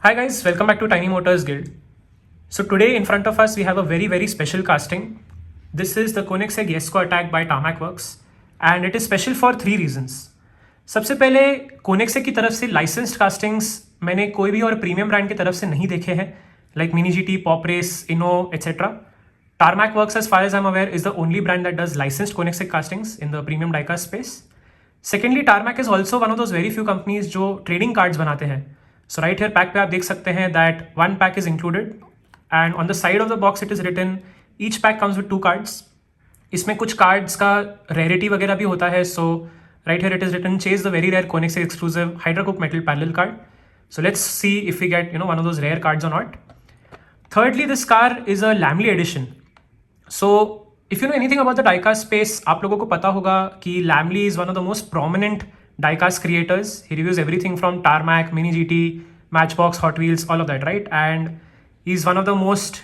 Hi guys, welcome back to Tiny Motors Guild. So today in front of us we have a very special casting. This is the Koenigsegg Jesko Attack by Tarmac Works and it is special for 3 reasons. सबसे पहले Koenigsegg की तरफ से licensed castings मैंने कोई भी और premium brand की तरफ से नहीं देखे हैं, like Mini GT, Pop Race, Inno, etc. Tarmac Works, as far as I'm aware, is the only brand that does licensed Koenigsegg castings in the premium diecast space. Secondly, Tarmac is also one of those very few companies जो trading cards बनाते हैं. So right here pack पे आप देख सकते हैं that one pack is included and on the side of the box it is written each pack comes with 2 cards. इसमें कुछ cards का rarity वगैरह भी होता है. So right here it is written chase the very rare Koenigsegg exclusive Hydra-Coop metal parallel card. So let's see if we get one of those rare cards or not. Thirdly, this car is a Lamley edition. So if you know anything about the diecast space, आप लोगों को पता होगा कि Lamley is one of the most prominent diecast creators. He reviews everything from Tarmac, Mini GT, Matchbox, Hot Wheels, all of that, right? And he's one of the most,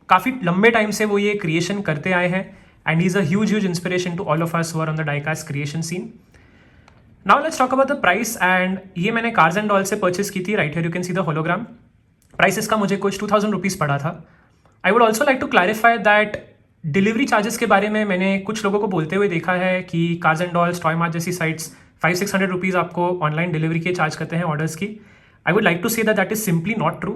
काफ़ी लंबे time से वो ये क्रिएशन करते आए हैं and he's a huge inspiration to all of us who are on the diecast creation scene. Now let's talk about the price and ये मैंने Cars and Dolls से परचेस की थी. Right here you can see the hologram. Price इसका मुझे कुछ 2000 rupees पड़ा था. I would also like to clarify that delivery charges के बारे में मैंने कुछ लोगों को बोलते हुए देखा है कि cars and dolls, toy mart जैसी साइट्स 500-600 रुपीज़ आपको ऑनलाइन डिलीवरी के चार्ज करते हैं ऑर्डर्स की. I would like to say that is simply not true.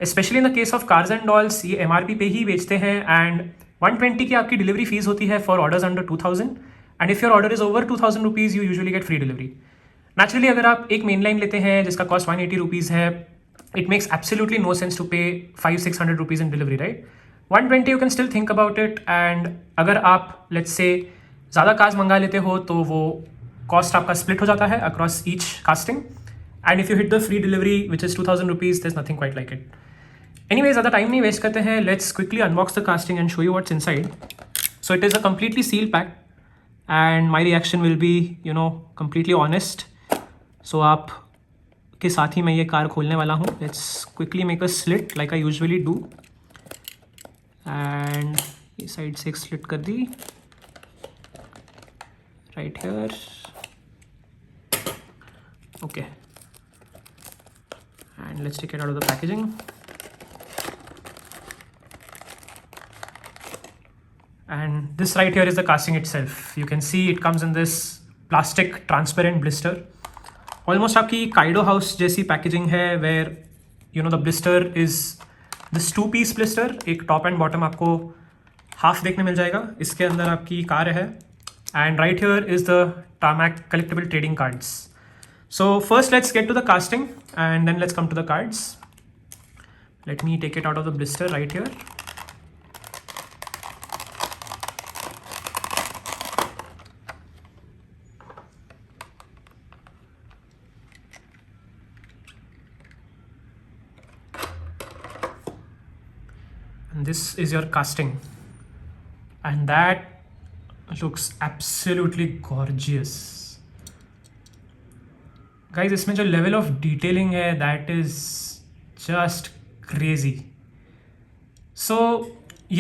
Specially in the case of cars and dolls ये MRP पे ही बेचते हैं एंड 120 की आपकी डिलीवरी फीस होती है for orders under 2000 and if your order is over 2000 rupees you usually get free delivery. Naturally अगर आप एक मेन लाइन लेते हैं जिसका कॉस्ट 180 रुपीज़ है, it makes absolutely no sense to pay 500-600 rupees in delivery, right? 120 you can still think about it and अगर आप let's say ज़्यादा कार्स मंगा लेते हो तो वो कॉस्ट आपका स्प्लिट हो जाता है across each casting and if you hit the free delivery which is 2000 rupees there's nothing quite like it. Anyways, ज़्यादा टाइम नहीं वेस्ट करते हैं, let's quickly unbox the casting and show you what's inside. So it is a completely sealed pack and my reaction will be completely honest. So आप के साथ ही मैं ये car खोलने वाला हूँ. Let's quickly make a slit like I usually do. And ये side से एक स्लिट कर दी right here. Okay and let's take it out of the packaging. And this right here is the casting itself. You can see it comes in this plastic transparent blister. Almost आपकी Kaido house जैसी packaging है where the blister is this 2-piece blister. एक top and bottom आपको half देखने मिल जाएगा. इसके अंदर आपकी कार है and right here is the Tarmac collectable trading cards. So first let's get to the casting and then let's come to the cards. Let me take it out of the blister right here. This is your casting and that looks absolutely gorgeous. Guys, इसमें जो level of detailing है that is just crazy. So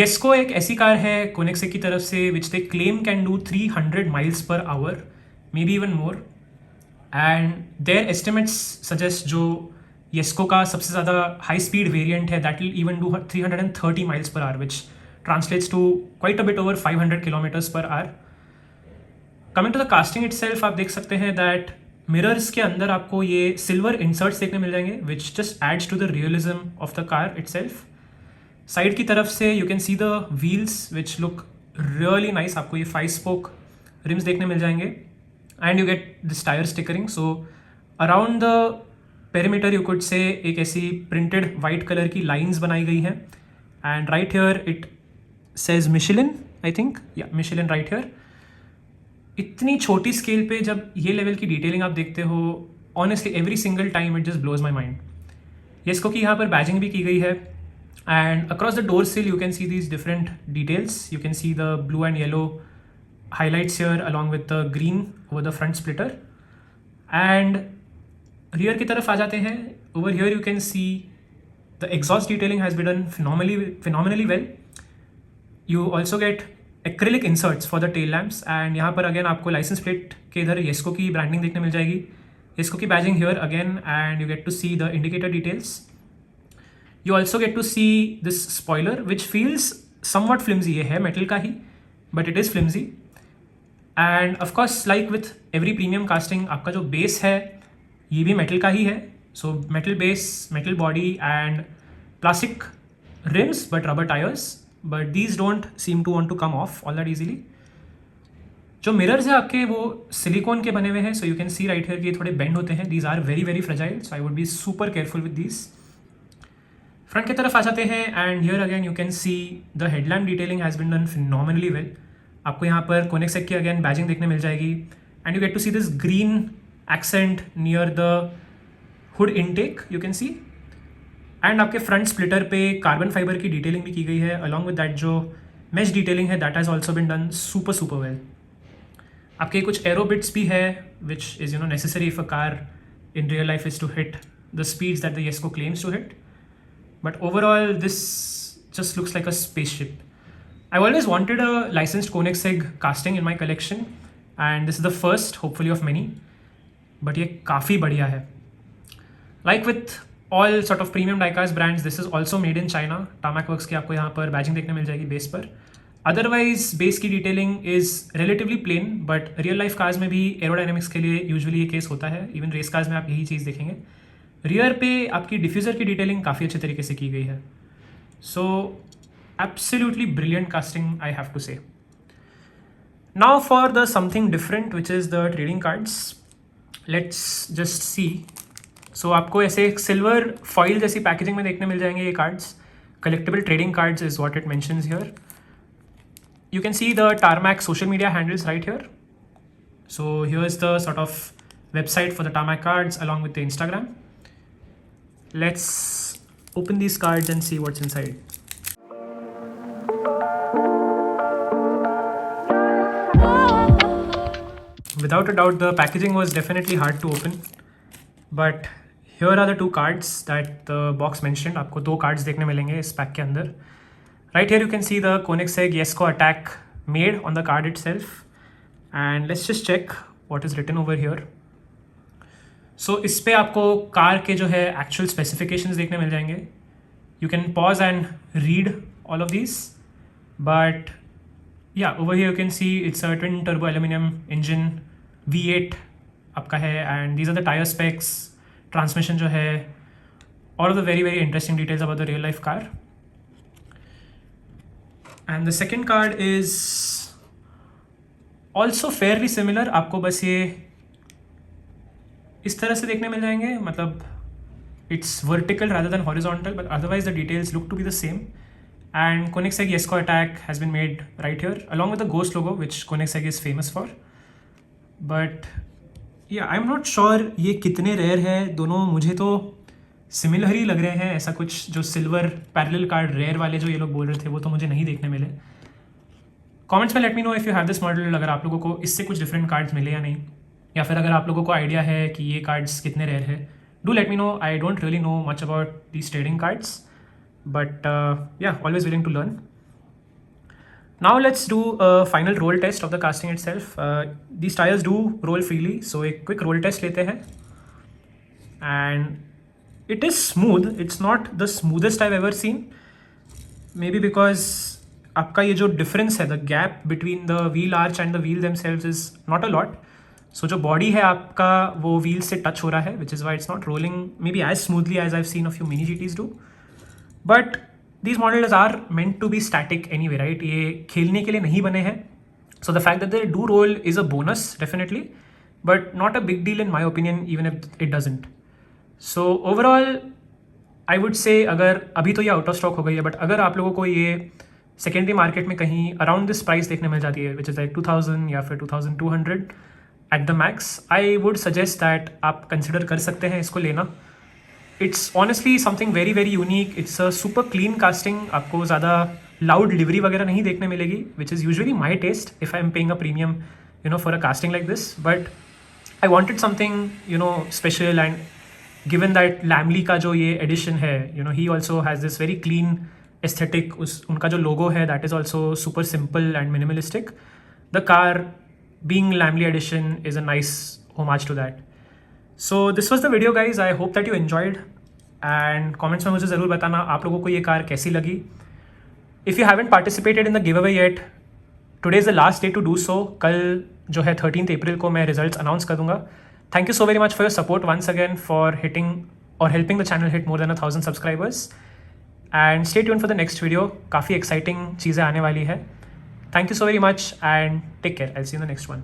Jesko एक ऐसी car है Koenigsegg की तरफ से which they claim can do 300 miles per hour, maybe even more, and their estimates suggest जो Jesko का सबसे ज़्यादा हाई स्पीड वेरिएंट है that will even do 330 miles per hour, which translates to quite a bit over 500 kilometers per hour. Coming to the casting itself, आप देख सकते हैं that mirrors के अंदर आपको ये सिल्वर इंसर्ट्स देखने मिल जाएंगे which just adds to the realism of the car itself. Side की तरफ से you can see the wheels which look really nice. आपको ये 5-spoke रिम्स देखने मिल जाएंगे and you get this tyre stickering. So around the perimeter you could say एक ऐसी प्रिंटेड वाइट कलर की लाइंस बनाई गई हैं and right here it says Michelin, I think, या मिशेलिन राइट हियर. इतनी छोटी स्केल पे जब ये लेवल की डिटेलिंग आप देखते हो, honestly every single time it just blows my mind. Jesko की यहाँ पर बैजिंग भी की गई है and across the door sill you can see these different details. You can see the blue and yellow highlights here along with the green over the front splitter. And rear की तरफ आ जाते हैं. Over here you can see the exhaust detailing has been done phenomenally well. You also get acrylic inserts for the tail lamps and यहाँ पर again आपको licence plate के इधर Jesko की ब्रांडिंग देखने मिल जाएगी. इसको की badging here again and you get to see the indicator details. You also get to see this spoiler which feels somewhat flimsy. ये है metal का ही but it is flimsy. And of course like with every premium casting आपका जो base है ये भी metal का ही है. So metal base, metal body and plastic rims but rubber tires. But these don't seem to want to come off all that easily. जो mirrors है आपके वो सिलिकॉन के बने हुए हैं. So you can see right here कि ये थोड़े बेंड होते हैं. These are very very fragile. So I would be super careful with these. Front की तरफ आ जाते हैं and here again you can see the headlamp detailing has been done phenomenally well. आपको यहाँ पर कोनिक्सेक की अगेन बैजिंग देखने मिल जाएगी and you get to see this green accent near the hood intake you can see. And आपके front splitter पे carbon fibre की डिटेलिंग भी की गई है अलॉन्ग विद दैट जो मेश डिटेलिंग है that has also been done super super well. आपके कुछ एरो बिट्स भी है which is you know necessary if a car in real life is to hit the speeds that the yesco claims to hit. But overall, this just looks like a spaceship. I've always wanted a licensed Koenigsegg casting in my collection, and this is the first, hopefully, of many. But ये काफ़ी बढ़िया है. Like with all sort of premium diecast brands, this is also made in China. Tarmac Works की आपको यहाँ पर badging देखने मिल जाएगी बेस पर. अदरवाइज बेस की detailing is relatively plain, but real life cars में भी एरोडाइनमिक्स के लिए यूजुअली ये केस होता है. इवन रेस कार्स में आप यही चीज़ देखेंगे. रियर पे आपकी डिफ्यूज़र की डिटेलिंग काफ़ी अच्छे तरीके से की गई है. So absolutely brilliant casting I have to say. Now for the something different which is the trading cards. Let's just see. So आपको ऐसे एक सिल्वर फॉइल जैसी पैकेजिंग में देखने मिल जाएंगे ये cards. Collectable trading cards is what it mentions here. You can see the Tarmac social media handles right here. So here's the sort of website for the Tarmac cards along with the Instagram. Let's open these cards and see what's inside. Without a doubt, the packaging was definitely hard to open. But here are the two cards that the box mentioned. आपको दो cards देखने मिलेंगे इस pack के अंदर. Right here you can see the Koenigsegg Jesko attack made on the card itself, and let's just check what is written over here. So इस पे आपको कार के जो है actual specifications देखने मिल जाएंगे. You can pause and read all of these, but yeah, over here you can see it's a twin turbo aluminum engine V8 आपका है, and these are the tire specs, transmission जो है, all of the very very interesting details about the real life car. And the second card is also fairly similar. आपको बस ये इस तरह से देखने मिल जाएंगे. मतलब it's vertical rather than horizontal, but otherwise the details look to be the same. And Koenigsegg Jesko attack has been made right here along with the ghost logo which Koenigsegg is famous for. But yeah, I'm not sure ये कितने rare है. दोनों मुझे तो similar ही लग रहे हैं. ऐसा कुछ जो सिल्वर पैरेलल कार्ड रेयर वाले जो ये लोग बोल रहे थे वो तो मुझे नहीं देखने मिले. कमेंट्स में late me know if you have this model. अगर आप लोगों को इससे कुछ डिफरेंट कार्ड्स मिले या नहीं, या फिर अगर आप लोगों को आइडिया है कि ये कार्ड्स कितने रेयर है, do let me know. I don't really know much about these trading cards, but yeah always willing to learn. Now let's do a final roll test of the casting itself. These tyres do roll freely, so एक quick roll test लेते हैं. And it is smooth. It's not the smoothest I've ever seen. Maybe because आपका ये जो difference है, the gap between the wheel arch and the wheel themselves is not a lot. So जो body है आपका वो wheel से touch हो रहा है, which is why it's not rolling maybe as smoothly as I've seen a few mini GTs do. But these models are meant to be static anyway, right? ये खेलने के लिए नहीं बने हैं. So the fact that they do roll is a bonus definitely, but not a big deal in my opinion, even if it doesn't. So overall I would say अगर अभी तो ये आउट ऑफ स्टॉक हो गई है, but अगर आप लोगों को ये सेकेंडरी मार्केट में कहीं अराउंड दिस प्राइस देखने मिल जाती है विच इज़ लाइक 2000 या फिर 2200 at the max, I would suggest that आप कंसिडर कर सकते हैं इसको लेना. It's honestly something very very unique. It's a super clean casting. आपको ज़्यादा लाउड लिवरी वगैरह नहीं देखने मिलेगी, which is usually my taste if I am paying a premium you know for a casting like this. But I wanted something you know special, and given that Lamley का जो ये edition है, you know, he also has this very clean aesthetic. उनका जो logo है that is also super simple and minimalistic. The car being Lamley edition is a nice homage to that. So this was the video guys, I hope that you enjoyed and comments में मुझे ज़रूर बताना आप लोगों को ये car कैसी लगी. If you haven't participated in the give away yet, today is the last day to do so. कल जो है 13 अप्रैल को मैं रिजल्ट्स अनाउंस कर दूंगा. Thank you so very much for your support once again for hitting और helping the channel hit more than 1000 subscribers. And stay tune for the next video. काफ़ी exciting चीज़ें आने वाली है. Thank you so very much and take care. I see in the next one.